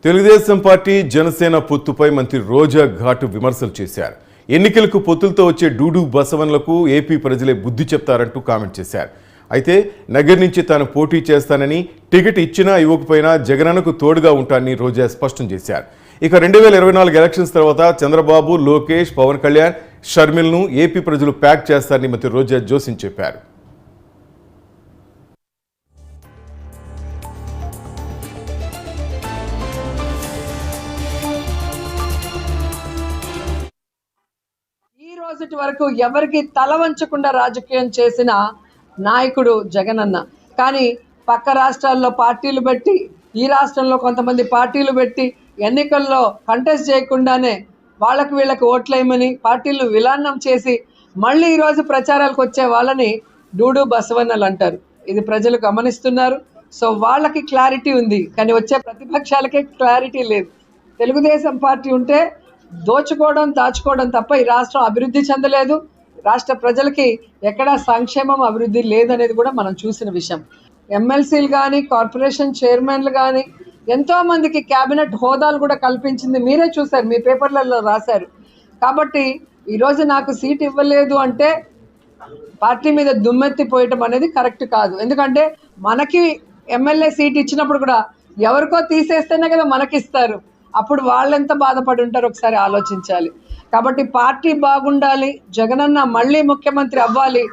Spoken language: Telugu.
తెలుగుదేశం పార్టీ జనసేన పొత్తుపై మంత్రి రోజా ఘాటు విమర్శలు చేశారు. ఎన్నికలకు పొత్తులతో వచ్చే డూడు బసవన్లకు ఏపీ ప్రజలే బుద్ధి చెప్తారంటూ కామెంట్ చేశారు. అయితే నగర్ నుంచి తాను పోటీ చేస్తానని, టికెట్ ఇచ్చినా ఇవ్వకపోయినా జగనన్నకు తోడుగా ఉంటానని రోజా స్పష్టం చేశారు. ఇక 2024 ఎలక్షన్స్ తర్వాత చంద్రబాబు, లోకేష్, పవన్ కళ్యాణ్, షర్మిల్ను ఏపీ ప్రజలు ప్యాక్ చేస్తారని మంత్రి రోజా జోసిన్ చెప్పారు. రోజుటి వరకు ఎవరికి తల వంచకుండా రాజకీయం చేసిన నాయకుడు జగనన్న. కానీ పక్క రాష్ట్రాల్లో పార్టీలు పెట్టి, ఈ రాష్ట్రంలో కొంతమంది పార్టీలు పెట్టి ఎన్నికల్లో కంటెస్ట్ చేయకుండానే వాళ్ళకి వీళ్ళకి ఓట్లేయమని పార్టీలను విలాన్నం చేసి మళ్ళీ ఈరోజు ప్రచారాలకు వచ్చే వాళ్ళని డూడు బసవన్నలు అంటారు. ఇది ప్రజలు గమనిస్తున్నారు. సో వాళ్ళకి క్లారిటీ ఉంది, కానీ వచ్చే ప్రతిపక్షాలకే క్లారిటీ లేదు. తెలుగుదేశం పార్టీ ఉంటే దోచుకోవడం, దాచుకోవడం తప్ప ఈ రాష్ట్రం అభివృద్ధి చెందలేదు. రాష్ట్ర ప్రజలకి ఎక్కడా సంక్షేమం, అభివృద్ధి లేదనేది కూడా మనం చూసిన విషయం. ఎమ్మెల్సీలు కానీ, కార్పొరేషన్ చైర్మన్లు కానీ ఎంతోమందికి క్యాబినెట్ హోదాలు కూడా కల్పించింది మీరే చూశారు, మీ పేపర్లలో రాశారు. కాబట్టి ఈరోజు నాకు సీట్ ఇవ్వలేదు అంటే పార్టీ మీద దుమ్మెత్తిపోయటం అనేది కరెక్ట్ కాదు. ఎందుకంటే మనకి ఎమ్మెల్యే సీట్ ఇచ్చినప్పుడు కూడా ఎవరికో తీసేస్తేనే కదా మనకిస్తారు. అప్పుడు వాళ్ళెంత బాధపడి ఉంటారో ఒకసారి ఆలోచించాలి. కాబట్టి పార్టీ బాగుండాలి, జగనన్న మళ్ళీ ముఖ్యమంత్రి అవ్వాలి.